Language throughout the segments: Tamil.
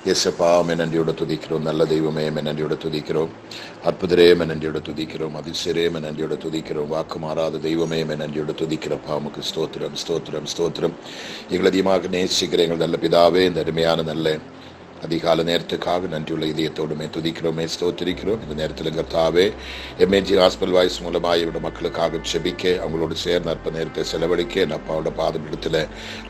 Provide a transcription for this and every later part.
இயேசப்பா, நன்றியோட துதிக்கிறோம். நல்ல தெய்வமே, நன்றியோட துதிக்கிறோம். அற்புதரே, நன்றியோட துதிக்கிறோம். அதிசயரே, நன்றியோட துதிக்கிறோம். வாக்கு மாறாத தெய்வமே, நன்றியோட துதிக்கிறப்பா. உமக்கு ஸ்தோத்திரம், ஸ்தோத்திரம், ஸ்தோத்திரம். எங்கள் அதிகமாக நேசிக்கிற எங்கள் நல்ல பிதாவே, இந்த அருமையான நல்ல அதிகால நேரத்துக்காக நன்றியுள்ள இதயத்தோடுமே துதிக்கிறோமே, ஸ்தோத்திரிக்கிறோம். இந்த நேரத்தில் கர்த்தாவே, எம்ஏஜி ஹாஸ்பிட்டல் வாய்ஸ் மூலமாக இவருடைய மக்களுக்காக செபிக்க, அவங்களோட சேர்ந்து அற்ப நேரத்தை செலவழிக்க, என் அப்பாவோட பாதபிடத்தில்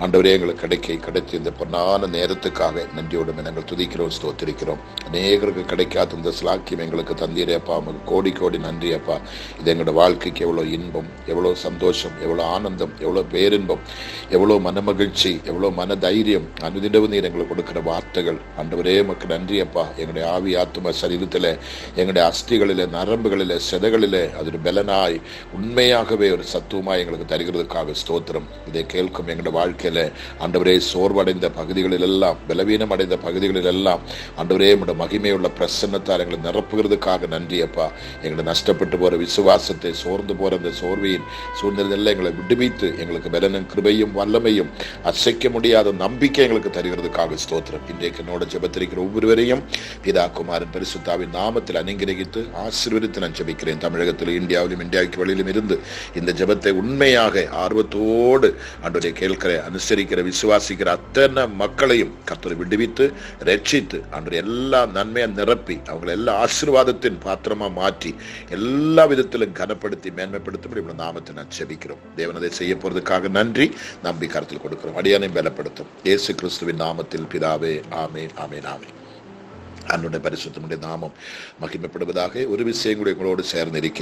ஆண்டவரே எங்களுக்கு கிடைத்த இந்த பொன்னான நேரத்துக்காக நன்றியோடுமே நாங்கள் துதிக்கிறோம், ஸ்தோத்திரிக்கிறோம். அநேகருக்கு கிடைக்காத இந்த ஸ்லாக்கியம் எங்களுக்கு தந்தீரே அப்பா. நமக்கு கோடி கோடி நன்றி அப்பா. இது எங்களோட வாழ்க்கைக்கு எவ்வளோ இன்பம், எவ்வளோ சந்தோஷம், எவ்வளோ ஆனந்தம், எவ்வளோ பேரின்பம், எவ்வளோ மனமகிழ்ச்சி, எவ்வளோ மன தைரியம் அனுதினமும் நீர் எங்களுக்கு கொடுக்கிற வார்த்தைகள். ஆண்டவரே உமக்கு நன்றி அப்பா. எங்களுடைய ஆவி ஆத்தும சரீரத்தில், எங்களுடைய அஸ்திகளில், நரம்புகளில், செதைகளில் அது ஒரு பலனாய் உண்மையாகவே ஒரு சத்துவமாய் எங்களுக்கு தருகிறதுக்காக ஸ்தோத்திரம். இதை கேட்கும் எங்களுடைய வாழ்க்கையில் ஆண்டவரே சோர்வடைந்த பகுதிகளில் எல்லாம், பலவீனம் அடைந்த பகுதிகளில் எல்லாம் ஆண்டவரே உடைய மகிமையுள்ள பிரசன்னத்தால் எங்களை நிரப்புகிறதுக்காக நன்றி அப்பா. எங்களை நஷ்டப்பட்டு போகிற விசுவாசத்தை, சோர்ந்து போகிற அந்த சோர்வையின் சூழ்நிலையில் எங்களை விடுவித்து எங்களுக்கு பலனும் கிருபையும் வல்லமையும் அசைக்க முடியாத நம்பிக்கை எங்களுக்கு தருகிறதுக்காக ஸ்தோத்திரம். இன்றைக்கு என்னோட ஜெபத்திருக்கிற ஒவ்வொருவரையும் பிதா குமாரன் பரிசுத்தாவின் நாமத்தில் அனுகிரகித்து ஆசீர்வதித்து நான் ஜெபிக்கிறேன். தமிழகத்தில், இந்தியாவிலும், இந்தியாவுக்கு வெளியிலும் இருந்து இந்த ஜெபத்தை உண்மையாக ஆர்வத்தோடு ஆண்டவரை கேட்கிற, அனுசரிக்கிற, விசுவாசிக்கிற அத்தனை மக்களையும் கர்த்தரை விடுவித்து ரட்சித்து ஆண்டவர் எல்லா நன்மையை நிரப்பி அவங்களை எல்லா ஆசீர்வாதத்தின் பாத்திரமா மாற்றி எல்லா விதத்திலும் கனப்படுத்தி மேன்மைப்படுத்தும் இப்படி நாமத்தை நான் ஜெபிக்கிறோம். தேவன் அதை செய்ய போறதுக்காக நன்றி. நம்பி கருத்தில் கொடுக்கிறோம். அடியானை பலப்படுத்தும் இயேசு கிறிஸ்துவின் நாமத்தில் பிதாவே, ஆமென், ஆமென், ஆமென். அன்னுடைய பரிசுத்தமுடைய நாமம் மகிமைப்படுவதாக. ஒரு விஷயம் கூட உங்களோடு சேர்ந்திருக்க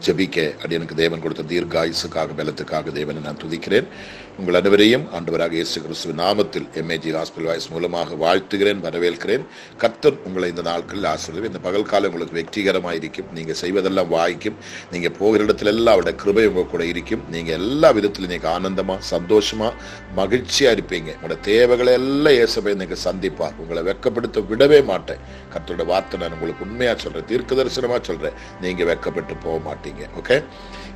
ஜெபிக்க அடியனுக்கு தேவன் கொடுத்த தீர்காயுசுக்காக, பலத்துக்காக தேவனை நான் துதிக்கிறேன். உங்கள் அனைவரையும் ஆண்டவராக இயேசு கிறிஸ்துவின் நாமத்தில் எம்ஏஜி ஹாஸ்பிட்டல் வாய்ஸ் மூலமாக வாழ்த்துகிறேன், வரவேற்கிறேன். கர்த்தர் உங்களை இந்த நாட்களில் ஆசீர்வதிப்பார். இந்த பகல் காலம் உங்களுக்கு வெற்றிகரமாக இருக்கும். நீங்கள் செய்வதெல்லாம் வாய்க்கும். நீங்கள் போகிற இடத்துல எல்லாம் அவருடைய கிருபை உங்க கூட இருக்கும். நீங்கள் எல்லா விதத்திலும் நீங்கள் ஆனந்தமா, சந்தோஷமா, மகிழ்ச்சியா இருப்பீங்க. உங்களோட தேவைகளை எல்லாம் இயேசுவை நீங்கள் சந்திப்பார். உங்களை வெட்கப்படுத்த விடவே மாட்டேன். கர்த்தரோட வார்த்தை நான் உங்களுக்கு உண்மையா சொல்றேன், தீர்க்க தரிசனமா சொல்றேன். நீங்க வெட்கப்பட்டு போக மாட்டீங்க. ஓகே,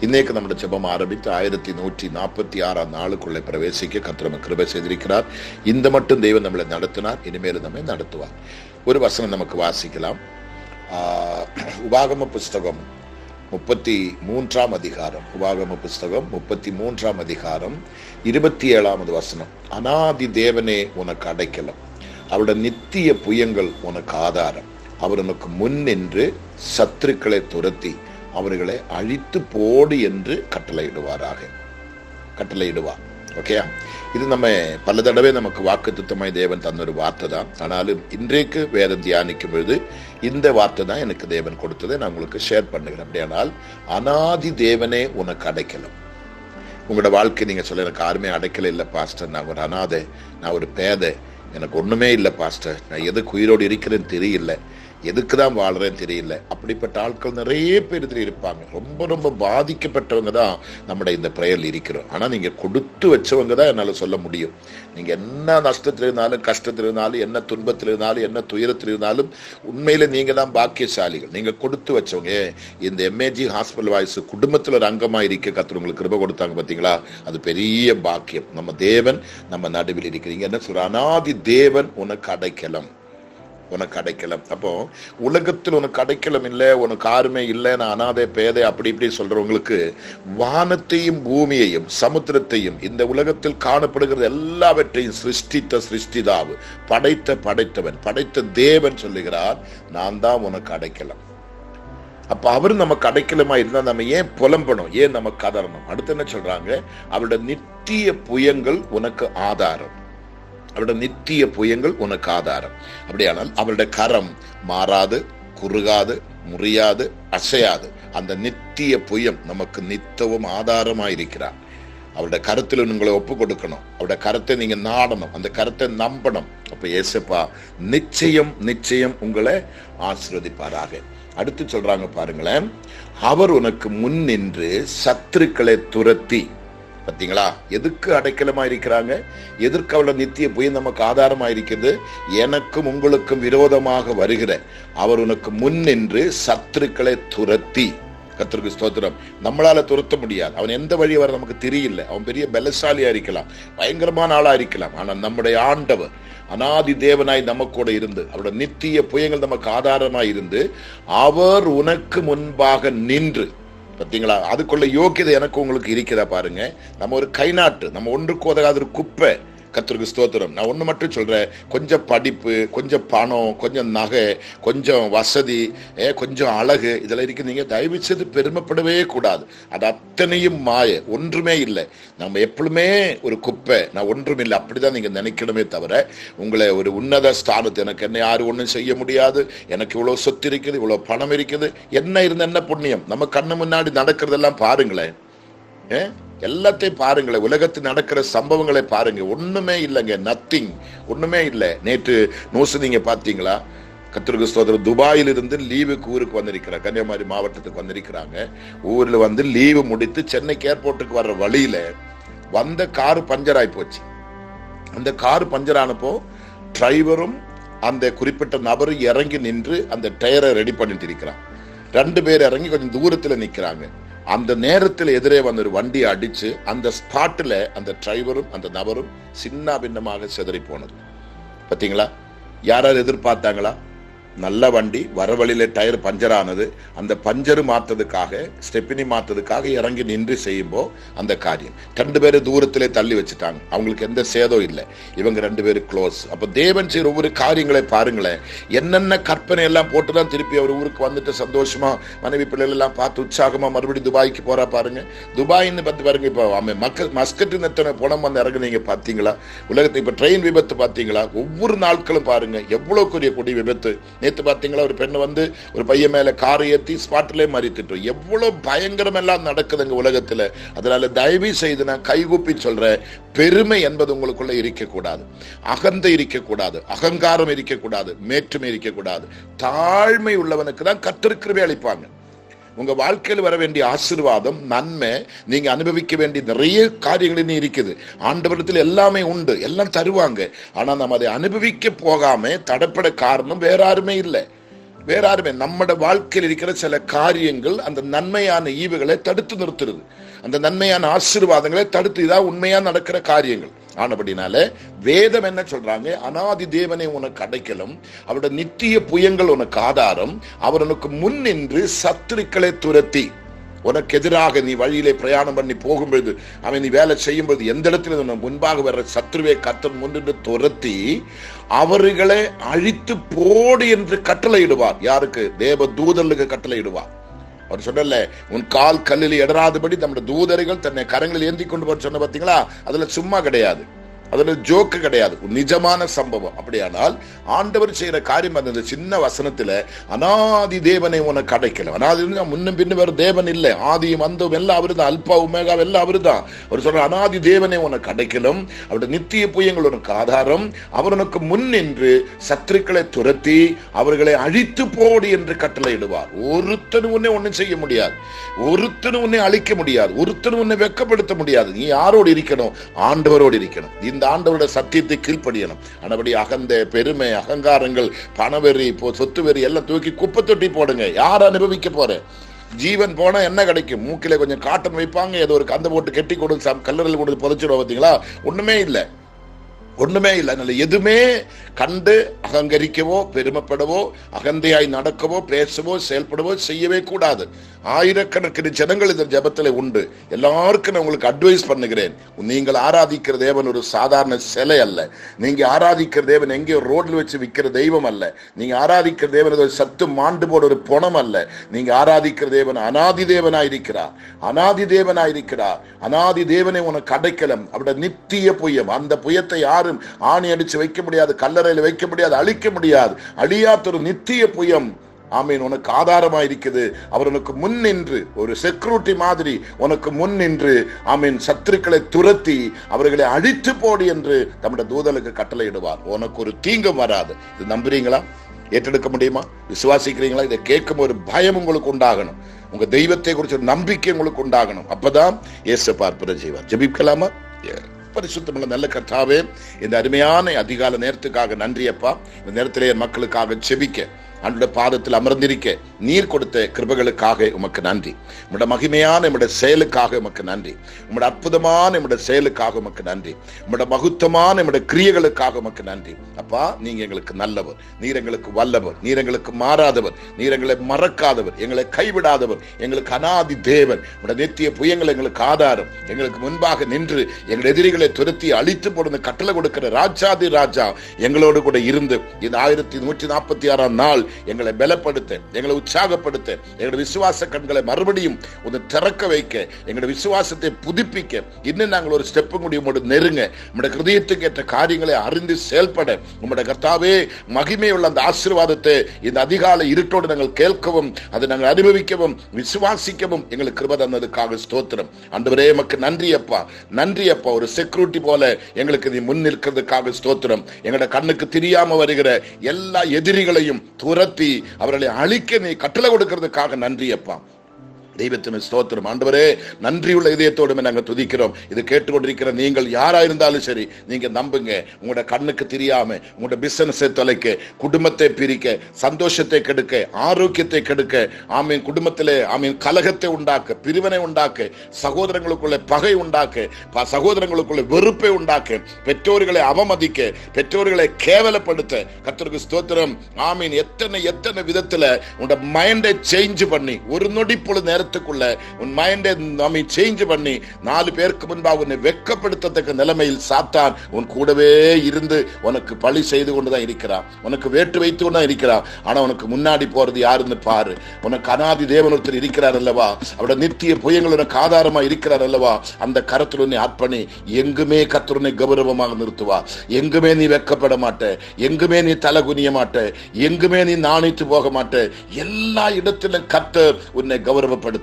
இன்னைக்கு நம்முடைய ஜெபம் ஆரம்பித்து 1146 நாளுக்குள்ளே பிரவேசிக்க கர்த்தர் நமக்கு கிருபை செய்திருக்கிறார். இந்த மட்டும் தெய்வம் நம்மளை நடத்தினார், இனிமேல் நம்மை நடத்துவார். ஒரு வசனம் நமக்கு வாசிக்கலாம். உபாகம புஸ்தகம் 33ஆம் அதிகாரம், உபாகம புஸ்தகம் 33ஆம் அதிகாரம் 27வது வசனம். அநாதி தேவனே உனக்கு அடைக்கலம், அவருடைய நித்திய புயங்கள் உனக்கு ஆதாரம். அவர் உனக்கு முன் நின்று சத்துருக்களை துரத்தி அவர்களை அழித்து போடு என்று கட்டளையிடுவார். ஓகே, இது நம்ம பல தடவை நமக்கு வாக்குத்தத்தமாய் தேவன் தந்த ஒரு வார்த்தை தான். ஆனாலும் இன்றைக்கு வேதம் தியானிக்கும் பொழுது இந்த வார்த்தை தான் எனக்கு தேவன் கொடுத்ததை நான் உங்களுக்கு ஷேர் பண்ணுகிறேன். அப்படியானால் அநாதி தேவனே உனக்கு அடைக்கலம். உங்களோட வாழ்க்கை நீங்க சொல்ல, எனக்கு யாருமே அடைக்கல இல்லை பாஸ்டர், நான் ஒரு அநாதை, நான் ஒரு பேதை, எனக்கு ஒண்ணுமே இல்லை பாஸ்டர், நான் எதுக்கு உயிரோடு இருக்கிறேன்னு தெரியல, எதுக்கு தான் வாழ்றேன்னு தெரியல. அப்படிப்பட்ட ஆட்கள் நிறைய பேர் இதில் இருப்பாங்க. ரொம்ப ரொம்ப பாதிக்கப்பட்டவங்க தான் நம்முடைய இந்த பிரேயரில் இருக்கிறோம். ஆனால் நீங்கள் கொடுத்து வச்சவங்க தான் என்னால் சொல்ல முடியும். நீங்கள் என்ன நஷ்டத்தில் இருந்தாலும், கஷ்டத்தில் இருந்தாலும், என்ன துன்பத்தில் இருந்தாலும், என்ன துயரத்தில் இருந்தாலும் உண்மையில நீங்கள் தான் பாக்கியசாலிகள். நீங்கள் கொடுத்து வச்சவங்க. இந்த எம்ஏஜி ஹாஸ்பிட்டல் வாய்ஸ் குடும்பத்தில் ஒரு அங்கமாக இருக்க கர்த்தர் உங்களுக்கு கிருபை கொடுத்தாங்க பார்த்தீங்களா, அது பெரிய பாக்கியம். நம்ம தேவன் நம்ம நடுவில் இருக்கிறீங்க. என்ன சொல்ற, அநாதி தேவன் உனக்கு அடைக்கலம், உனக்கு அடைக்கலம். அப்போ உலகத்தில் உனக்கு அடைக்கலம் இல்லை, உனக்கு யாருமே இல்லை, நான் அனாதை பேதை அப்படி இப்படி சொல்றவங்களுக்கு வானத்தையும் பூமியையும் சமுத்திரத்தையும் இந்த உலகத்தில் காணப்படுகிறது எல்லாவற்றையும் சிருஷ்டித்த சிருஷ்டிதாவு, படைத்தவன், படைத்த தேவன் சொல்லுகிறார், நான் தான் உனக்கு அடைக்கலம். அப்ப அவரு நமக்கு அடைக்கலமா இருந்தா நம்ம ஏன் புலம்பணும், ஏன் நம்ம கதறணும்? அடுத்து என்ன சொல்றாங்க, அவருடைய நித்திய புயங்கள் உனக்கு ஆதாரம். அவருடைய நித்திய புயங்கள் உனக்கு ஆதாரம். அப்படியானால் அவருடைய கரம் மாறாது, குறுகாது, முறியாது, அசையாது. அந்த நித்திய புயம் நமக்கு நித்தவும் ஆதாரமாயிருக்கிறார். அவருடைய கருத்தில் உங்களை ஒப்பு கொடுக்கணும், அவருடைய கருத்தை நீங்க நாடணும், அந்த கருத்தை நம்பணும். அப்ப ஏசப்பா நிச்சயம் நிச்சயம் உங்களை ஆசீர்வதிப்பாராக. அடுத்து சொல்றாங்க பாருங்களேன், அவர் உனக்கு முன் நின்று சத்துருக்களை துரத்தி. பார்த்தீங்களா, எதுக்கு அடைக்கலமா இருக்கிறாங்க, எதற்கு அவள நித்திய புயல் நமக்கு ஆதாரமா இருக்கிறது. எனக்கும் உங்களுக்கும் விரோதமாக வருகிற அவர் உனக்கு முன் நின்று சத்துருக்களை துரத்தி. கர்த்தருக்கு ஸ்தோத்திரம். நம்மளால துரத்த முடியாது. அவன் எந்த வழி வர நமக்கு தெரியல. அவன் பெரிய பலசாலியா இருக்கலாம், பயங்கரமான ஆளா இருக்கலாம். ஆனா நம்முடைய ஆண்டவர் அநாதி தேவனாய் நமக்கூட இருந்து அவருடைய நித்திய புயங்கள் நமக்கு ஆதாரமாய் இருந்து அவர் உனக்கு முன்பாக நின்று, பார்த்தீங்களா, அதுக்குள்ள யோக்கியதை எனக்கு உங்களுக்கு இருக்கிறதா பாருங்க. நம்ம ஒரு கைநாட்டு, நம்ம ஒன்றுக்கு உதகாத ஒரு குப்பை. கர்த்தருக்கு ஸ்தோத்திரம். நான் ஒண்ணு மட்டும் சொல்றேன், கொஞ்சம் படிப்பு, கொஞ்சம் பணம், கொஞ்சம் நகை, கொஞ்சம் வசதி, கொஞ்சம் அழகு, இதெல்லாம் இருக்கு. நீங்க தயவு செய்து பெருமைப்படவே கூடாது. அது அத்தனையும் மாய, ஒன்றுமே இல்லை. நம்ம எப்பவுமே ஒரு குப்பை, நான் ஒன்றும் இல்லை, அப்படிதான் நீங்க நினைக்கணுமே தவிர உங்களை ஒரு உன்னத ஸ்தானத்தை, எனக்கு என்ன யாரும் ஒன்றும் செய்ய முடியாது, எனக்கு இவ்வளவு சொத்து இருக்குது, இவ்வளவு பணம் இருக்குது, என்ன இருந்த என்ன புண்ணியம். நம்ம கண்ணு முன்னாடி நடக்கிறதெல்லாம் பாருங்களேன், எல்லாத்தையும் பாருங்களேன், உலகத்தில் நடக்கிற சம்பவங்களை பாருங்க. ஒண்ணுமே இல்லைங்க, நத்திங், ஒண்ணுமே இல்லை. நேற்று நியூஸ் நீங்க பாத்தீங்களா? கர்த்தருக்கு ஸ்தோத்திரம். துபாயில் இருந்து லீவுக்கு ஊருக்கு வந்திருக்கிறார், கன்னியாகுமரி மாவட்டத்துக்கு வந்திருக்கிறாங்க. ஊர்ல வந்து லீவு முடித்து சென்னைக்கு ஏர்போர்ட்டுக்கு வர்ற வழியில வந்த காரு பஞ்சர் ஆகி போச்சு. அந்த காரு பஞ்சர் ஆனப்போ டிரைவரும் அந்த குறிப்பிட்ட நபரும் இறங்கி நின்று அந்த டயரை ரெடி பண்ணிட்டு இருக்கிறான். 2 பேர் இறங்கி கொஞ்சம் தூரத்துல நிக்கிறாங்க. அந்த நேரத்தில் எதிரே வந்து ஒரு வண்டி அடிச்சு அந்த ஸ்பாட்ல அந்த டிரைவரும் அந்த நபரும் சின்ன பின்னமாக சிதறி போனது. பாத்தீங்களா? யாராவது எதிர்பார்த்தாங்களா? நல்ல வண்டி, வர வழியில டயர் பஞ்சர் ஆனது, அந்த பஞ்சரு மாத்ததுக்காக, ஸ்டெப்பினி மாத்ததுக்காக இறங்கி நின்று செய்யும்போ அந்த காரியம் 2 பேரை தூரத்திலே தள்ளி வச்சுட்டாங்க. அவங்களுக்கு எந்த சேதம் இல்லை, இவங்க 2 பேரும் க்ளோஸ். அப்ப தேவன் செய்யற ஒவ்வொரு காரியங்களை பாருங்களேன். என்னென்ன கற்பனை எல்லாம் போட்டுதான் திருப்பி அவர் ஊருக்கு வந்துட்டு சந்தோஷமா மனைவி பிள்ளைகள் எல்லாம் பார்த்து உற்சாகமா மறுபடியும் துபாய்க்கு போறா பாருங்க. துபாயின்னு பார்த்து பாருங்க. இப்போ மஸ்கட் எத்தனை பணம் வந்து இறங்குனீங்க பாத்தீங்களா? உலகத்தை இப்ப ட்ரெயின் விபத்து பாத்தீங்களா? ஒவ்வொரு நாட்களும் பாருங்க எவ்வளவு பெரிய கொடி விபத்து. நேற்று பாத்தீங்களா, ஒரு பெண்ணு வந்து ஒரு பையன் மேல காரை ஏற்றி ஸ்பாட்டிலே மறித்துட்டோம். எவ்வளவு பயங்கரம் எல்லாம் நடக்குதுங்க உலகத்துல. அதனால தயவு செய்து நான் கைகூப்பி சொல்றேன், பெருமை என்பது உங்களுக்குள்ள இருக்கக்கூடாது, அகந்தை இருக்கக்கூடாது, அகங்காரம் இருக்கக்கூடாது, மேற்றுமை இருக்கக்கூடாது. தாழ்மை உள்ளவனுக்கு தான் கர்த்தர் கிருபை அளிப்பாங்க. உங்க வாழ்க்கையில் வர வேண்டிய ஆசீர்வாதம், நன்மை, நீங்க அனுபவிக்க வேண்டிய நிறைய காரியங்கள் இருக்குது. ஆண்டவரிடத்தில் எல்லாமே உண்டு, எல்லாம் தருவாங்க. ஆனா நம்ம அதை அனுபவிக்க போகாம தடப்பட காரணம் வேற யாருமே இல்லை, வேற யாருமே. நம்மட வாழ்க்கையில் இருக்கிற சில காரியங்கள் அந்த நன்மையான ஈவுகளை தடுத்து நிறுத்துறது, அந்த நன்மையான ஆசீர்வாதங்களை தடுத்து. இதான் உண்மையா நடக்கிற காரியங்கள். ஆனபடினால வேதம் என்ன சொல்றாங்க? அநாதி தேவனை உனக்கு அடைக்கலும், அவருடைய நித்திய புயங்கள் உனக்கு ஆதாரம், அவர் உனக்கு முன் நின்று சத்துருக்களை துரத்தி. உனக்கு எதிராக நீ வழியிலே பிரயாணம் பண்ணி போகும்பொழுது, அவன் நீ வேலை செய்யும்போது எந்த இடத்துல முன்பாக வர்ற சத்துருவை கர்த்தர் முன்னின்று துரத்தி அவர்களை அழித்து போடு என்று கட்டளையிடுவார். யாருக்கு? தேவ தூதர்களுக்கு கட்டளையிடுவார். அவர் சொன்னல, உன் கால் கல்லில் இடராதபடி நம்முடைய தூதர்கள் தன்னை கரங்களில் ஏந்தி கொண்டு போய் சொன்ன பாத்தீங்களா? அதுல சும்மா கிடையாது, அதுல ஜோக்கு கிடையாது, நிஜமான சம்பவம். அப்படியானால் ஆண்டவர் செய்யற காரியம் அந்த சின்ன வசனத்துல அநாதி தேவனை உனக்கு அடைக்கல. அநாதி முன்னும் பின்னும் வேற தேவன் இல்லை, ஆதியும் அந்தம் எல்லாம் அவருதான், அல்பா உமேகா எல்லாம் அவருதான். அவர் சொல்ற அநாதி தேவனை உனக்கு அடைக்கலும், அவருடைய நித்திய புயங்கள் உனக்கு ஆதாரம், அவர் உனக்கு முன் நின்று சத்துருக்களை துரத்தி அவர்களை அழித்து போடு என்று கட்டளையிடுவார். ஒருத்தனும் உன்னை ஒன்னும் செய்ய முடியாது, ஒருத்தனும் உன்னை அழிக்க முடியாது, ஒருத்தனும் உன்னை வெட்கப்படுத்த முடியாது. நீ யாரோடு இருக்கணும்? ஆண்டவரோடு இருக்கணும். இந்த ஆண்டவருடைய சத்தியத்தை கீழ்ப்படியணும். ஆனபடி அகந்த, பெருமை, அகங்காரங்கள், பணவெறி, சொத்து வெறி எல்லாம் தூக்கி குப்பை தொட்டி போடுங்க. யார் அனுபவிக்க போற? ஜீவன் போனா என்ன கிடைக்கும்? மூக்கில கொஞ்சம் காட்டன் வைப்பாங்க, ஏதோ ஒரு கந்த போட்டு கெட்டி கொடுத்து கல்லறையில் கொண்டு புதைச்சிடுவோம். பார்த்தீங்களா? ஒண்ணுமே இல்லை, ஒண்ணுமே இல்லை. அதனால எதுவுமே கண்டு அகங்கரிக்கவோ, பெருமைப்படவோ, அகந்தையாய் நடக்கவோ, பேசவோ, செயல்படவோ செய்யவே கூடாது. ஆயிரக்கணக்கிന് ஜனங்கள் இந்த ஜபத்துல உண்டு. எல்லாருக்கும் நான் உங்களுக்கு அட்வைஸ் பண்ணுகிறேன், நீங்கள் ஆராதிக்கிற தேவன் ஒரு சாதாரண சிலை அல்ல. நீங்க ஆராதிக்கிற தேவன் எங்கேயோ ரோட்ல வச்சு விற்கிற தெய்வம் அல்ல. நீங்க ஆராதிக்கிற தேவன் ஒரு சத்து மாண்டு போட ஒரு பணம் அல்ல. நீங்க ஆராதிக்கிற தேவன் அநாதி தேவனாயிருக்கிறார், அநாதி தேவனாயிருக்கிறார். அநாதி தேவனை உனக்கு அடைக்கலம், அவருடைய நித்திய புயம். அந்த புயத்தை யாரும் ஆணி அடிச்சு வைக்க முடியாது, கல்லறையில் வைக்க முடியாது, அழிக்க முடியாது. அழியாத ஒரு நித்திய புயம் ஆமீன் உனக்கு ஆதாரமா இருக்குது. அவர் உனக்கு முன் நின்று ஒரு செக்யூரிட்டி மாதிரி உனக்கு முன் நின்று ஆமீன் சத்துருக்களை துரத்தி அவர்களை அழித்து போடு என்று நம்முடைய தூதலுக்கு கட்டளையிடுவார். உனக்கு ஒரு தீங்கும் வராது. இது நம்புறீங்களா? ஏற்றெடுக்க முடியுமா? விசுவாசிக்கிறீங்களா? இதை கேட்கும் ஒரு பயம் உங்களுக்கு உண்டாகணும், உங்க தெய்வத்தை குறித்த ஒரு நம்பிக்கை உங்களுக்கு உண்டாகணும். அப்பதான் இயேசு பார்ப்பதை செய்வார். ஜெபிக்கலாமா? பரிசுத்தமுள்ள நல்ல கர்த்தாவே, இந்த அருமையான அதிகால நேரத்துக்காக நன்றி அப்பா. இந்த நேரத்திலே மக்களுக்காக செபிக்க ஆண்டவருடைய பாதத்தில் அமர்ந்திருக்க நீர் கொடுத்த கிருபைகளுக்காக உமக்கு நன்றி. உம்முடைய மகிமையான உம்முடைய செயலுக்காக உமக்கு நன்றி. உம்முடைய அற்புதமான உம்முடைய செயலுக்காக உமக்கு நன்றி. உம்முடைய மகத்துவமான உம்முடைய கிரியைகளுக்காக உமக்கு நன்றி. அப்பா, நீங்க எங்களுக்கு நல்லவர், நீர் எங்களுக்கு வல்லவர், நீர் எங்களுக்கு மாறாதவர், நீர் எங்களை மறக்காதவர், எங்களை கைவிடாதவர், எங்களுக்கு அநாதி தேவன். உம்முடைய நித்திய புயங்கள் எங்களுக்கு ஆதாரம். எங்களுக்கு முன்பாக நின்று எங்கள் எதிரிகளை துரத்தி அழித்து போடுന്ന கட்டளை கொடுக்கிற ராஜாதி ராஜா எங்களோடு கூட இருந்து இந்த 1146 நாள் எங்களை பலப்படுத்த, எங்களை உற்சாகப்படுத்த, எங்களுடைய விசுவாச கண்களை மறுபடியும் ஒரு திறக்க வைக்க, எங்களுடைய விசுவாசத்தை புதுப்பிக்க, இன்னும் நாங்கள் ஒரு ஸ்டெப் முடியும் நெருங்க, உங்களுடைய ஹிருதயத்துக்கு ஏற்ற காரியங்களை அறிந்து செயல்பட, உங்களுடைய கர்த்தாவே மகிமையுள்ள அந்த ஆசீர்வாதத்தை இந்த அதிகாலை இருட்டோடு நாங்கள் கேட்கவும், அதை நாங்கள் அனுபவிக்கவும், விசுவாசிக்கவும் எங்களுக்கு கிருபை தந்ததுக்காக ஸ்தோத்திரம். ஆண்டவரே, எமக்கு நன்றி அப்பா, நன்றி அப்பா. ஒரு செக்யூரிட்டி போல எங்களுக்கு நீ முன் நிற்கிறதுக்காக ஸ்தோத்திரம். எங்களுடைய கண்ணுக்கு தெரியாம வருகிற எல்லா எதிரிகளையும் துரத்தி அவர்களை அழிக்க நீ கட்டளை கொடுக்கிறதுக்காக நன்றி அப்பா. தெய்வத்தின் ஸ்தோத்திரம். ஆண்டவரே, நன்றியுள்ள இதயத்தோடு நாங்கள் துதிக்கிறோம். இது கேட்டுக்கொண்டிருக்கிற நீங்கள் யாரா இருந்தாலும் சரி, நீங்க நம்புங்க, உங்களோட கண்ணுக்கு தெரியாம உங்களோட பிசினஸை தொலைக்க, குடும்பத்தை பிரிக்க, சந்தோஷத்தை கெடுக்க, ஆரோக்கியத்தை கெடுக்க, ஆமீன், குடும்பத்திலே ஆமீன் கலகத்தை உண்டாக்க, பிரிவினை உண்டாக்க, சகோதரங்களுக்குள்ள பகை உண்டாக்க, சகோதரங்களுக்குள்ள வெறுப்பை உண்டாக்க, பெற்றோர்களை அவமதிக்க, பெற்றோர்களை கேவலப்படுத்த, கர்த்தருக்கு ஸ்தோத்திரம். ஆமீன், எத்தனை எத்தனை விதத்துல உங்களோட மைண்டை சேஞ்ச் பண்ணி, ஒரு நொடி பொழுது நேரத்துக்குள்ள உன் மைண்டை நாம சேஞ்ச் பண்ணி 4 பேருக்கு முன்பாக உன்னை வெட்கப்படுத்தத்தக்க நிலைமையில் சாத்தான் உன் கூடவே இருந்து உனக்கு பழி செய்து கொண்டுதான் இருக்கிறான், உனக்கு வேட்டு வைத்து கொண்டுதான் இருக்கிறான். ஆனா உனக்கு முன்னாடி போறது யாருன்னு பாரு. உனக்கு அநாதி தேவன் ஒருத்தர் இருக்கிறார் அல்லவா, அவருடைய நித்திய புயங்கள் உனக்கு ஆதாரமா இருக்கிறார் அல்லவா. அந்த கரத்தில் உன்னை ஆட்பணி, எங்குமே கர்த்தர் உன்னை கௌரவமாக நிறுத்துவா. எங்குமே நீ வெட்கப்பட மாட்ட, எங்குமே நீ தலை குனிய மாட்ட, எங்குமே நீ நாணித்து போக மாட்ட. எல்லா இடத்திலும் கர்த்தர் உன்னை கௌரவப்படுத்துவாராக.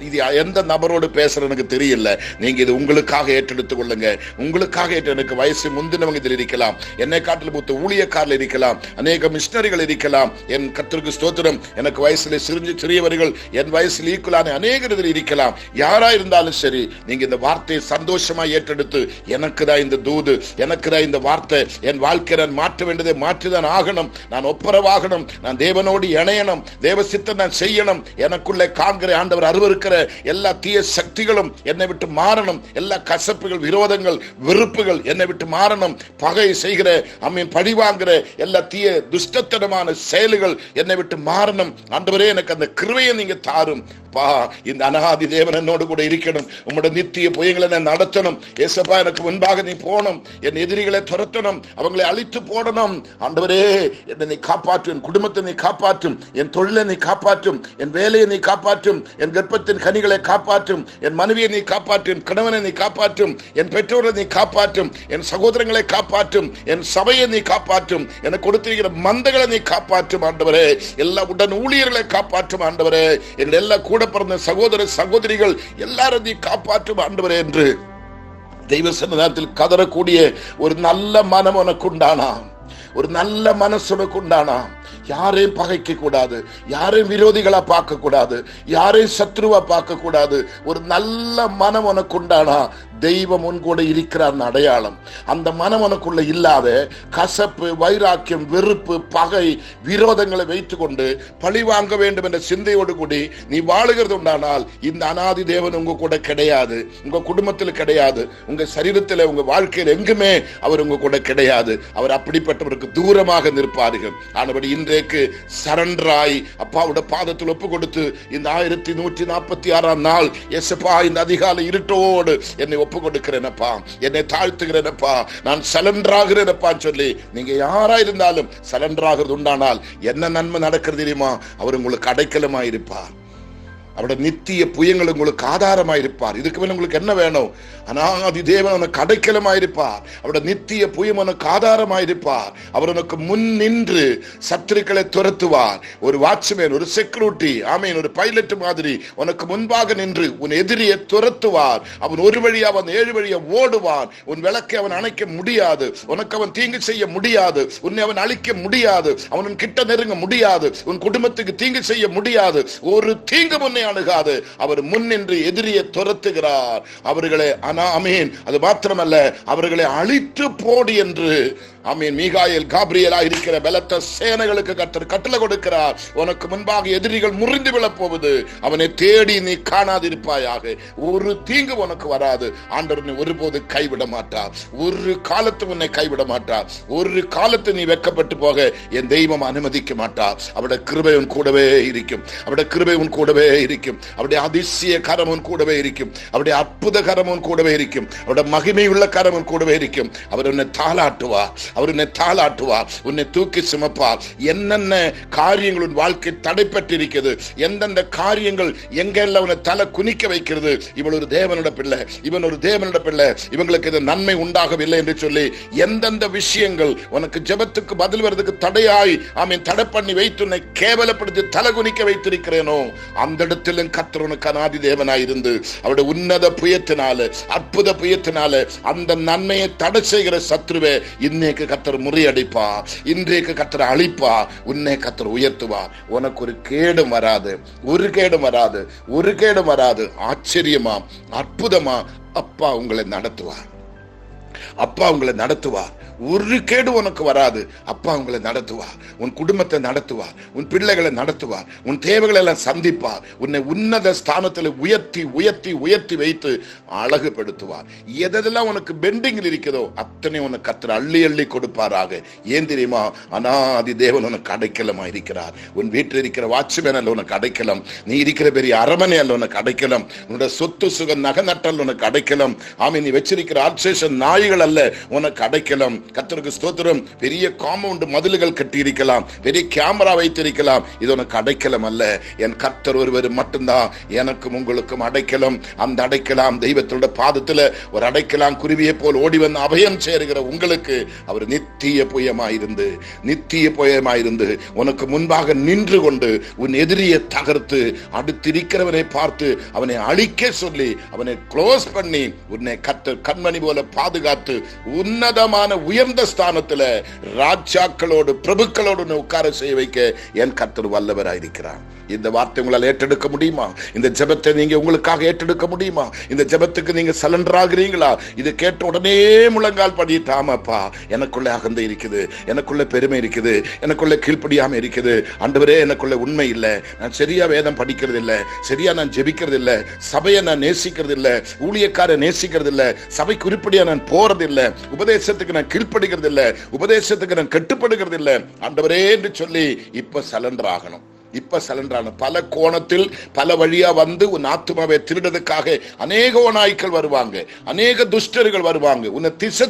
இது எந்த நபரோடு பேசுற எனக்கு தெரியல. நீங்க இது உங்களுக்காக ஏற்றெடுத்துக் கொள்ளுங்க. உங்களுக்காக எனக்கு வயசு முந்தினவங்க இதில் இருக்கலாம், என்னை காட்டில் மூத்த ஊழியக்காரர்கள் இருக்கலாம், அநேக மிஷனரிகள் இருக்கலாம். என் கர்த்தருக்கு ஸ்தோத்திரம். எனக்கு வயசுல சிறியவர்கள், என் வயசுல ஈக்குவலான அநேகர் இதில் இருக்கலாம். யாரா இருந்தாலும் சரி, நீங்க இந்த வார்த்தையை சந்தோஷமா ஏற்றெடுத்து, எனக்கு தான் இந்த தூது, எனக்கு தான் இந்த வார்த்தை, என் வாழ்க்கை நான் மாற்ற வேண்டியதை மாற்றிதான் ஆகணும், நான் ஒப்புரவாகணும், நான் தேவனோடு இணையணும், தேவ சித்தம் நான் செய்யணும், எனக்குள்ளே காண்கிற ஆண்டவர் அருவருக்கிற எல்லா தீய சக்திகளும் என்னை விட்டு மாறணும், எல்லா கசப்புகள், விரோதங்கள், வெறுப்புகள் என்னை விட்டு மாறணும், பகை செய்கிற அம்மீன் பழிவாங்குற எல்லா தீய துஷ்டத்தனமான செயல்கள் என்னை விட்டு மாறணும். ஆண்டவரே, எனக்கு அந்த கிருபையை நீங்க தாரும் பா. இந்த அநாதி தேவன் என்னோடு கூட இருக்கணும், உம்முடைய நித்திய புயங்களை நான் நடத்தணும். ஏசப்பா, எனக்கு முன்பாக நீ போகணும், என் எதிரிகளை துரத்தணும், அவங்களை அழித்து போடணும். ஆண்டவரே, என்னை நீ காப்பாற்றும், என் குடும்பத்தை நீ காப்பாற்றும், என் தொழிலை நீ காப்பாற்றும், என் வேலையை நீ காப்பாற்றும், என் கர்ப்பத்தின் கனிகளை காப்பாற்றும், என் மனைவியை நீ காப்பாற்றும், கணவனை நீ காப்பாற்றும், என் பெற்றோரை நீ காப்பாற்றும், என் சகோதரங்களை காப்பாற்றும், என் சபையை நீ காப்பாற்றும், எனக்கு கொடுத்திருக்கிற மந்தைகளை நீ காப்பாற்றும். ஆண்டவரே, எல்லா உடன் ஊழியர்களை காப்பாற்றும். ஆண்டவரே, என் எல்லா கூட பிறந்த சகோதர சகோதரிகள் எல்லாரும் நீ காப்பாற்றும். ஆண்டவரே, என்று தெய்வ சன்னதத்தில் கதறக்கூடிய ஒரு நல்ல மனம் உனக்கு உண்டானா, ஒரு நல்ல மனசு உனக்கு உண்டானா. யாரையும் பகைக்க கூடாது, யாரையும் விரோதிகளா பார்க்க கூடாது, யாரையும் சத்ருவா பார்க்க கூடாது. ஒரு நல்ல மனம் உனக்கு உண்டானா தெய்வம் உன் கூட இருக்கிறார் அடையாளம். அந்த மனம் உனக்குள்ள இல்லாத கசப்பு, வைராக்கியம், வெறுப்பு, பகை, விரோதங்களை வைத்துக் கொண்டு பழி வாங்க வேண்டும் என்ற சிந்தையோடு கூடி நீ வாழுகிறது உண்டானால் இந்த அநாதி தேவன் உங்க கூட கிடையாது, உங்க குடும்பத்தில் கிடையாது, உங்க சரீரத்தில், உங்க வாழ்க்கையில் எங்குமே அவர் உங்க கூட கிடையாது. அவர் அப்படிப்பட்டவருக்கு தூரமாக நிற்பார்கள். ஆனபடி இன்றைக்கு சரண்டராய் அப்பாவோட பாதத்தில் ஒப்பு கொடுத்து இந்த 1146 நாள் எசப்பா, இந்த அதிகாலை இருட்டோடு என்னை ஒப்பு கொடுக்கிறேனப்பா, என்னை தாழ்த்துகிறேனப்பா, நான் சலண்டராகிறேனப்பா சொல்லி நீங்க யாரா இருந்தாலும் சலண்டராகிறது உண்டானால் என்ன நன்மை நடக்கிறது தெரியுமா? அவர் உங்களுக்கு அடைக்கலமா இருப்பார். அவருடைய நித்திய புயங்கள் உங்களுக்கு ஆதாரமாயிருப்பார். இதுக்கு மேல உங்களுக்கு என்ன வேணும்? அநாதி தேவன் உனக்கு அடைக்கலமாயிருப்பார். அவருடைய நித்திய புயம் உனக்கு ஆதாரமாயிருப்பார். அவர் உனக்கு முன் நின்று சத்துருக்களை துரத்துவார். ஒரு வாட்ச்மேன், ஒரு செக்யூரிட்டி, ஆமீன், ஒரு பைலட் மாதிரி உனக்கு முன்பாக நின்று உன் எதிரியை துரத்துவார். அவன் ஒரு வழியா, அவன் 7 வழியா ஓடுவான். உன் விளக்கை அவன் அணைக்க முடியாது, உனக்கு அவன் தீங்கு செய்ய முடியாது, உன்னை அவன் அழிக்க முடியாது, அவன் கிட்ட நெருங்க முடியாது, உன் குடும்பத்துக்கு தீங்கு செய்ய முடியாது. ஒரு தீங்கு முன்னே அணுகாது. அவர் முன்னின்று எதிரியை துரத்துகிறார். அவர்களை ஆமீன், அது மாத்திரமல்ல, அவர்களை அழித்து போடு என்று ஆமீன். மீகாயேல் காபிரியலா இருக்கிற பலத்த சேனைகளுக்கு கர்த்தர் கட்டளை கொடுக்கிறார். உனக்கு முன்பாக எதிரிகள் முறிந்து விழப்போவது. அவனை தேடி நீ காணாதிருப்பாயாக. ஒரு தீங்கு உனக்கு வராது. ஆண்டவர் நீ ஒருபோது கைவிட மாட்டார். ஒரு காலத்து உன்னை கைவிட மாட்டார். ஒரு காலத்து நீ வெட்கப்பட்டு போக என் தெய்வம் அனுமதிக்க மாட்டார். அவருடைய கிருபை உன் கூடவே இருக்கும். அவருடைய கிருபை உன் கூடவே இருக்கும். அவருடைய அதிசய கரம் உன் கூடவே இருக்கும். அவருடைய அற்புத கரம் உன் கூடவே இருக்கும். அவருடைய மகிமை உள்ள கரம் உன் கூடவே இருக்கும். அவர் உன்னை தாளாட்டுவார். அவர் உன்னை தாளாட்டுவார். உன்னை தூக்கி சுமப்பார். என்னென்ன காரியங்கள் உன் வாழ்க்கை தடைப்பட்டிருக்கிறது, எந்தெந்த காரியங்கள் எங்கெல்லாம் உன்னை தலை குனிக்க வைக்கிறது, இவள் ஒரு தேவனோட பிள்ளை, இவன் ஒரு தேவனோட பிள்ளை, இவங்களுக்கு இது நன்மை உண்டாகவில்லை என்று சொல்லி எந்தெந்த விஷயங்கள் உனக்கு ஜெபத்துக்கு பதில் வருவதற்கு தடையாய் ஆமீன் தடை பண்ணி வைத்து உன்னை கேவலப்படுத்தி தலை குனிக்க வைத்திருக்கிறேனோ, அந்த இடத்திலும் கர்த்தர் உனக்கு அநாதி தேவனாய் இருந்து அவருடைய உன்னத புயத்தினால அற்புத புயத்தினால அந்த நன்மையை தடை செய்கிற சத்ருவே இன்னைக்கு கர்த்தர் முறியடிப்பா. இன்றைக்கு கர்த்தர் அழிப்பா. உன்னை கர்த்தர் உயர்த்துவார். உனக்கு ஒரு கேடும் வராது. ஒரு கேடும் வராது. ஒரு கேடும் வராது. ஆச்சரியமா அற்புதமா அப்பா உங்களை நடத்துவார். அப்பா உங்களை நடத்துவார். ஒரு கேடு உனக்கு வராது. அப்பா உங்களை நடத்துவார். உன் குடும்பத்தை நடத்துவார். உன் பிள்ளைகளை நடத்துவார். உன் தேவைகளை எல்லாம் சந்திப்பார். உன்னை உன்னத ஸ்தானத்தில் உயர்த்தி உயர்த்தி உயர்த்தி வைத்து அழகுபடுத்துவார். எதெல்லாம் உனக்கு பெண்டிங்கில் இருக்கிறதோ அத்தனை உனக்கு கர்த்தர் அள்ளி அள்ளி கொடுப்பாராக. ஏன் தெரியுமா? அநாதி தேவன் உனக்கு அடைக்கலமா இருக்கிறார். உன் வீட்டில் இருக்கிற வாட்ச்மேன் அல்ல உனக்கு அடைக்கலம். நீ இருக்கிற பெரிய அரமனை அல்ல உனக்கு அடைக்கலம். உன்னோட சொத்து சுக நகை நட்டல் உனக்கு அடைக்கலம். ஆமே, நீ வச்சிருக்கிற ஆல்சேஷன் நாய்கள் அல்ல உனக்கு அடைக்கலம். கர்த்தருக்கு ஸ்தோத்திரம். பெரிய காம்பவுண்ட் மதில்கள் கட்டி இருக்கலாம், பெரிய கேமரா வைத்திருக்கலாம், இது உனக்கு அடைக்கலம் அல்ல. என் கர்த்தர் ஒருவர் மட்டும்தான் எனக்கும் உங்களுக்கும் அடைக்கலம். அந்த அடைக்கலாம் தெய்வத்தோட பாதத்துல ஒரு அடைக்கலாம் குருவியை போல் ஓடி வந்து அபயம் சேருகிற உங்களுக்கு அவர் நித்திய புயமாயிருந்து நித்திய புயமாயிருந்து உனக்கு முன்பாக நின்று கொண்டு உன் எதிரியை தகர்த்து அடுத்திருக்கிறவனை பார்த்து அவனை அழிக்க சொல்லி அவனை க்ளோஸ் பண்ணி உன்னை கர்த்தர் கண்மணி போல பாதுகாத்து உன்னதமான உயர்ந்த ஸ்தானத்துல ராஜாக்களோடு பிரபுக்களோடு உட்கார செய்ய வைக்க என் கர்த்தர் வல்லவராயிருக்கிறார். இந்த வார்த்தை உங்களால் ஏற்றெடுக்க முடியுமா? இந்த ஜெபத்தை நீங்க உங்களுக்காக ஏற்றெடுக்க முடியுமா? இந்த ஜெபத்துக்கு நீங்க சலண்டர் ஆகிறீங்களா? இது கேட்ட உடனே முழங்கால் படிட்டு, ஆமாப்பா எனக்குள்ள அகந்தை இருக்குது, எனக்குள்ள பெருமை இருக்குது, எனக்குள்ள கீழ்ப்படியாம இருக்குது, ஆண்டவரே எனக்குள்ள உண்மை இல்லை, நான் சரியா வேதம் படிக்கிறது இல்லை, சரியா நான் ஜெபிக்கிறது இல்லை, சபையை நான் நேசிக்கிறது இல்லை, ஊழியக்காரை நேசிக்கிறது இல்லை, சபை குறிப்படியா நான் போறது இல்லை, உபதேசத்துக்கு நான் கீழ்ப்படுகிறது இல்லை, உபதேசத்துக்கு நான் கட்டுப்படுகிறது இல்லை, ஆண்டவரே என்று சொல்லி இப்ப சலண்டர் ஆகணும். இப்ப சலன்றான பல கோணத்தில் பல வழியா வந்து உன் ஆத்துமாவை திருடுறதுக்காக அநேக ஓநாய்க்கள் வருவாங்க, அநேக துஷ்டர்கள் வருவாங்க, உன்னை திசை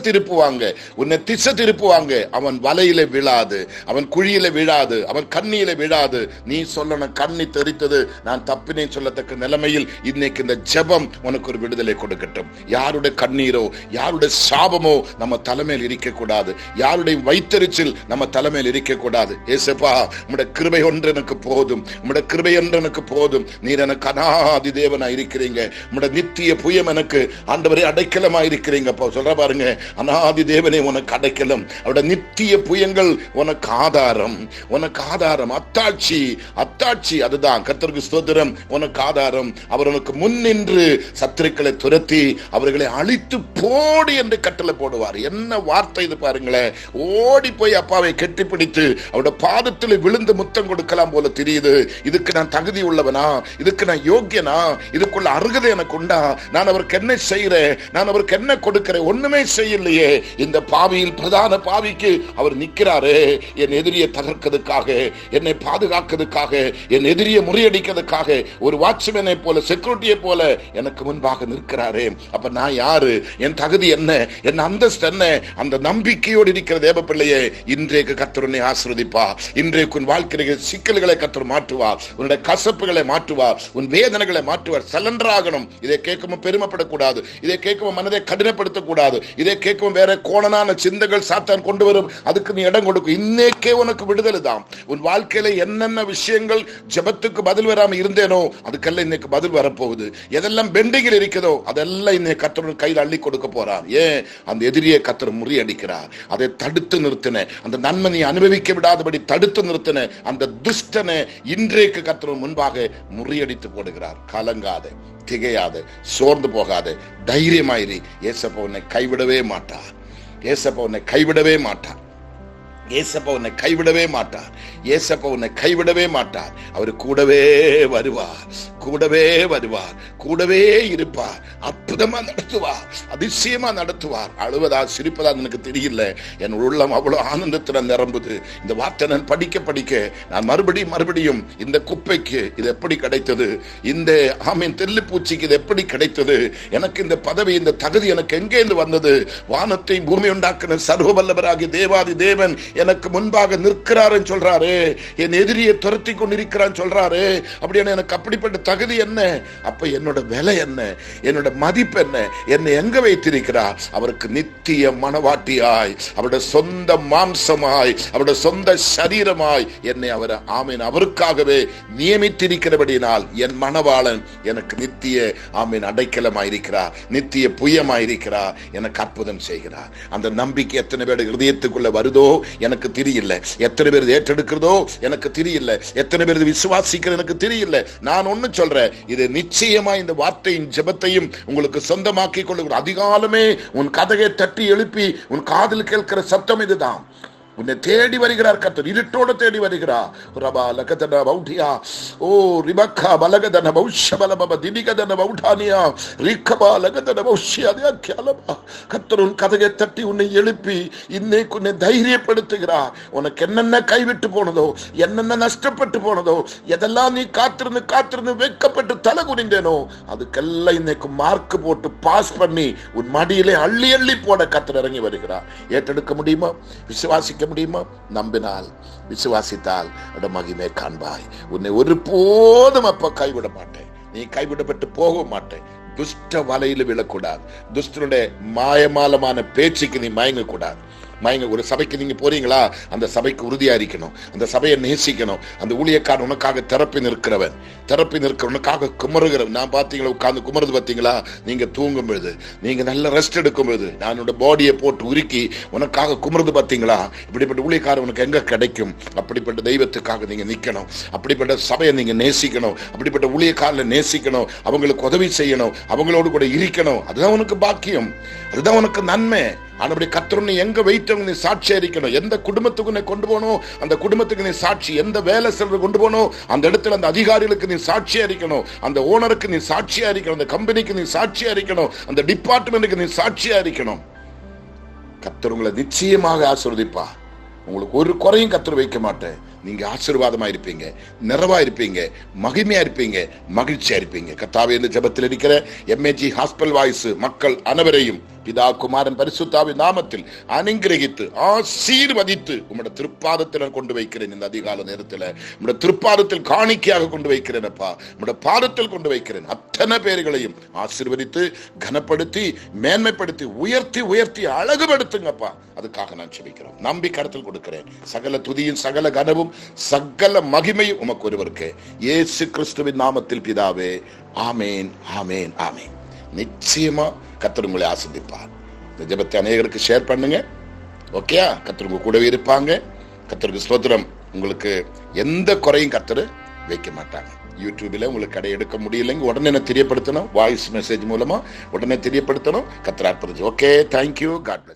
திருப்புவாங்க. அவன் வலையில விழாது, அவன் குழியில விழாது, அவன் கண்ணியில விழாது. நீ சொல்லணும் கண்ணி தெரித்தது, நான் தப்பினேன் சொல்லத்தக்க நிலைமையில் இன்னைக்கு இந்த ஜெபம் உனக்கு ஒரு விடுதலை கொடுக்கட்டும். யாருடைய கண்ணீரோ யாருடைய சாபமோ நம்ம தலைமையில் இருக்க கூடாது. யாருடைய வைத்தறிச்சல் நம்ம தலைமையில் இருக்க கூடாது. ஏசப்பா உம்முடைய கிருபை ஒன்று எனக்கு போதும், உம்முடைய கிருபை என்று எனக்கு போதும். நீர் எனக்கு அநாதி தேவனா இருக்கிறீங்க. உம்முடைய நித்திய புயம் எனக்கு ஆண்டவரே அடைக்கலமா இருக்கிறீங்க. சொல்ற பாருங்க, அநாதி தேவனே உனக்கு அடைக்கலம், அவருடைய நித்திய புயங்கள் உனக்கு ஆதாரம், உனக்கு ஆதாரம். அத்தாட்சி அதுதான் கர்த்தருக்கு ஸ்தோத்திரம். உனக்கு ஆதாரம். அவர் உனக்கு முன் நின்று சத்துருக்களை துரத்தி அவர்களை அழித்து போடு என்று கட்டளை போடுவார். என்ன வார்த்தை இது பாருங்களேன். ஓடி போய் அப்பாவை கெட்டிப்பிடித்து அவருடைய பாதத்தில் விழுந்து முத்தம் கொடுக்கலாம் போல தெரியுது. இதுக்கு நான் தகுதி உள்ளவனா? இதுக்கு நான் யோக்கியனா? இதுக்குள்ள அருகதை எனக்கு உண்டா? நான் அவருக்கு என்ன செய்யறேன்? நான் அவருக்கு என்ன கொடுக்கிறேன்? ஒண்ணுமே செய்யலையே. இந்த பாவியில் பிரதான பாவிக்கு அவர் நிற்கிறாரு. என் எதிரியை தகர்க்கிறதுக்காக, என்னை பாதுகாக்கிறதுக்காக, என் எதிரியை முறியடிக்கிறதுக்காக ஒரு வாட்ச்மேனை போல, செக்யூரிட்டியை போல எனக்கு முன்பாக நிற்கிறாரு. அப்ப நான் யாரு? என் தகுதி என்ன? என் அந்தஸ்து என்ன? அந்த நம்பிக்கையோடு இருக்கிற தேவ பிள்ளையே, இன்றைக்கு கர்த்தர் உன்னை ஆசீர்வதிப்பா. இன்றைக்கு உன் வாழ்க்கையில் சிக்கல்களை கர்த்தர் மாற்றுவார். உன்னுடைய கசப்புகளை மாற்றுவார். உன் வேதனைகளை மாற்றுவார். சலண்டர் ஆகணும். இதை கேட்கவும் பெருமைப்படக்கூடாது. இதை கேட்கவும் மனதை கடினப்படுத்தக்கூடாது. இதை கேட்கவும் வேற கோணனான சிந்தைகள் சாத்தான் கொண்டு வரும். அதுக்கு நீ இடம் கொடுக்கும். இன்னைக்கே உனக்கு விடுதலை தான். உன் வாழ்க்கையில என்னென்ன விஷயங்கள் ஜெபத்துக்கு பதில் வராம இருந்தேனோ அதுக்கெல்லாம் இன்னைக்கு பதில் வரப்போகுது. எதெல்லாம் பெண்டிங்கில் இருக்கிறதோ அதெல்லாம் இன்னைக்கு கர்த்தர் கையில் அள்ளி கொடுக்க போறார். ஏன்? அந்த எதிரியை கர்த்தர் முறியடிக்கிறார். அதை தடுத்து நிறுத்தின, அந்த நன்மை நீ அனுபவிக்க விடாதபடி தடுத்து நிறுத்தின அந்த துஷ்டனை இன்றைக்கு கர்த்தர் முன்பாக முறியடித்து போடுகிறார். கலங்காத, திகையாத, சோர்ந்து போகாத, தைரியமாயிரு. ஏசப்பா உன்னை கைவிடவே மாட்டார். ஏசப்பா உன்னை கைவிடவே மாட்டார். ஏசப்பா உன்னை கைவிடவே மாட்டார். ஏசப்பா உன்னை கைவிடவே மாட்டார். அவர் கூடவே வருவார், கூடவே வருவார், கூடவே இருப்பார். அற்புதமா நடத்துவார், அதிசயமா நடத்துவார். அழுவதா சிரிப்பதா எனக்கு தெரியல, என் உள்ளம் அவ்வளவு ஆனந்தத்துல நிரம்புது. இந்த வார்த்தை நான் படிக்க படிக்க நான் மறுபடியும் இந்த குப்பைக்கு இது எப்படி கிடைத்தது, இந்த தெல்லிப்பூச்சிக்கு இது எப்படி கிடைத்தது, எனக்கு இந்த பதவி இந்த தகுதி எனக்கு எங்கே வந்தது, வானத்தை பூமி உண்டாக்குன சர்வ வல்லவராகிய தேவாதி தேவன் எனக்கு முன்பாக நிற்கிறாரு சொல்றாரு, என் எதிரியை துரத்தி கொண்டிருக்கிறான் சொல்றாரு. அப்படியான எனக்கு அப்படிப்பட்ட தகுதி என்ன, அப்ப என்னோட விலை என்ன, என்னோட மதிப்பு என்ன, என்னை எங்க வைத்திருக்கிறார்? அவருக்கு நித்திய மனவாட்டியாய், அவருடைய சொந்த மாம்சமாய், அவருடைய சொந்த சரீரமாய் என்னை அவர் அவருக்காகவே நியமித்திருக்கிறபடியினால் என் மனவாளன் எனக்கு நித்திய அடைக்கலமாயிருக்கிறார், நித்திய புயமாயிருக்கிறார், எனக்கு அற்புதம் செய்கிறார். அந்த நம்பிக்கை எத்தனை பேர் இதயத்துக்குள்ள வருதோ எனக்கு தெரியல, எத்தனை பேர் ஏற்றெடுக்கிறதோ எனக்கு தெரியல, எத்தனை பேர் விசுவாசிக்கிறது எனக்கு தெரியல. நான் ஒண்ணு சொல்றேன், இது நிச்சயமா இந்த வார்த்தையின் ஜெபத்தையும் உங்களுக்கு சொந்தமாக்கி கொள்ளுகிற அதிகாலமே உன் கதகை தட்டி எழுப்பி உன் காதில் கேட்கிற சத்தம் இதுதான். உன்னை தேடி வருகிறார் கர்த்தர், இருட்டோடு தேடி வருகிறார். ரபா லகதன பௌடியா ஓ ரிபக்கா பலகதன பௌஷபலப தினிகதன பௌடானியா ரிக்கபா லகதன பௌஷியாதியா கியலபா. கர்த்தர் உன் கதகை தட்டி உன்னை எழுப்பி இன்னைக்கு உன்னை தைரியப்படுத்துகிறார். உனக்கு என்னென்ன கைவிட்டு போனதோ, என்னென்ன நஷ்டப்பட்டு போனதோ, எதெல்லாம் நீ காத்திருந்து வெட்கப்பட்டு தலை குனிந்தேனோ அதுக்கெல்லாம் இன்னைக்கு மார்க் போட்டு பாஸ் பண்ணி உன் மடியிலே அள்ளி அள்ளி போட கர்த்தர் இறங்கி வருகிறார். ஏற்றெடுக்க முடியுமா? விசுவாசிக்க முடியுமா? நம்பினால், விசுவாசித்தால் மகிமை காண்பாய். உன்னை ஒருபோதும் அப்ப கைவிட மாட்டேன், நீ கைவிடப்பட்டு போக மாட்டேன். துஷ்ட வலையில விழக்கூடாது, துஷ்டனுடைய மாயமாலமான பேச்சுக்கு நீ மயங்க கூடாது. ஒரு சபைக்கு நீங்க போறீங்களா, அந்த சபைக்கு உறுதியா இருக்கணும், அந்த சபையை நேசிக்கணும். அந்த ஊழியக்காரன் உனக்காக திறப்பி நிற்கிறவனுக்காக குமருகிறவன். நான் பாத்தீங்களா உட்கார்ந்து குமருது பாத்தீங்களா, நீங்க தூங்கும் பொழுது, நீங்க நல்ல ரெஸ்ட் எடுக்கும் பொழுது நான் என்னோட பாடியை போட்டு உருக்கி உனக்காக குமருது பாத்தீங்களா. இப்படிப்பட்ட ஊழியக்காரன் உனக்கு எங்க கிடைக்கும்? அப்படிப்பட்ட தெய்வத்துக்காக நீங்க நிக்கணும், அப்படிப்பட்ட சபையை நீங்க நேசிக்கணும், அப்படிப்பட்ட ஊழியக்காரனை நேசிக்கணும், அவங்களுக்கு உதவி செய்யணும், அவங்களோடு கூட இருக்கணும். அதுதான் உனக்கு பாக்கியம், அதுதான் உனக்கு நன்மை. ஆனபடி கர்த்தர் எங்க வைத்தவங்க நீ சாட்சியா இருக்கணும். எந்த குடும்பத்துக்கு நீ கொண்டு போகணும் அந்த குடும்பத்துக்கு நீ சாட்சி, எந்த வேலை செல்ற கொண்டு போகணும் அந்த இடத்துல அந்த அதிகாரிகளுக்கு நீ சாட்சியா இருக்கணும், அந்த ஓனருக்கு நீ சாட்சியா இருக்கணும், அந்த கம்பெனிக்கு நீ சாட்சியா இருக்கணும், அந்த டிபார்ட்மெண்ட்டுக்கு நீ சாட்சியா இருக்கணும். கர்த்தர் உங்களை நிச்சயமாக ஆசீர்வதிப்பா. உங்களுக்கு ஒரு குறையும் கர்த்தர் வைக்க மாட்டேன். நீங்க ஆசீர்வாதமா இருப்பீங்க, நிறைவா இருப்பீங்க, மகிமையா இருப்பீங்க, மகிழ்ச்சியா இருப்பீங்க. கர்த்தாவே இந்த ஜெபத்தில் இருக்கிற MAG ஹாஸ்பிடல் வாய்ஸ் மக்கள் அனைவரையும் பிதா குமாரன் பரிசுத்தாவின் நாமத்தில் அனுக்கிரகித்து ஆசீர்வதித்து உம்முடைய திருப்பாதத்தில் கொண்டு வைக்கிறேன். இந்த அதிகால நேரத்தில் உம்முடைய திருப்பாதத்தில் காணிக்கையாக கொண்டு வைக்கிறேன் அப்பா, உம்முடைய பாதத்தில் கொண்டு வைக்கிறேன். அத்தனை பேர்களையும் ஆசீர்வதித்து கனப்படுத்தி மேன்மைப்படுத்தி உயர்த்தி அழகுபடுத்துங்கப்பா. அதுக்காக நான் செபிக்கிறேன், நம்பி கருத்தில் கொடுக்கிறேன். சகல துதியும் சகல கனவும் சகல மகிமையும் உமக்கு ஒருவருக்கு இயேசு கிறிஸ்துவின் நாமத்தில் பிதாவே, ஆமேன் ஆமேன் ஆமேன். நிச்சயமா கர்த்தர் உங்களை ஆசீர்வதிப்பார். இந்த ஜெபத்தை அநேகருக்கு ஷேர் பண்ணுங்க. ஓகே, கர்த்தர் உங்க கூடவே இருப்பாங்க. கர்த்தருக்கு ஸ்தோத்திரம். உங்களுக்கு எந்த குறையும் கர்த்தர் வைக்க மாட்டாங்க. யூடியூப்ல உங்களுக்கு கடை எடுக்க முடியலைங்க, உடனே தெரியப்படுத்தணும், வாய்ஸ் மெசேஜ் மூலமா உடனே தெரியப்படுத்தணும். கர்த்தர் அற்புதம். Okay, thank you, God plus.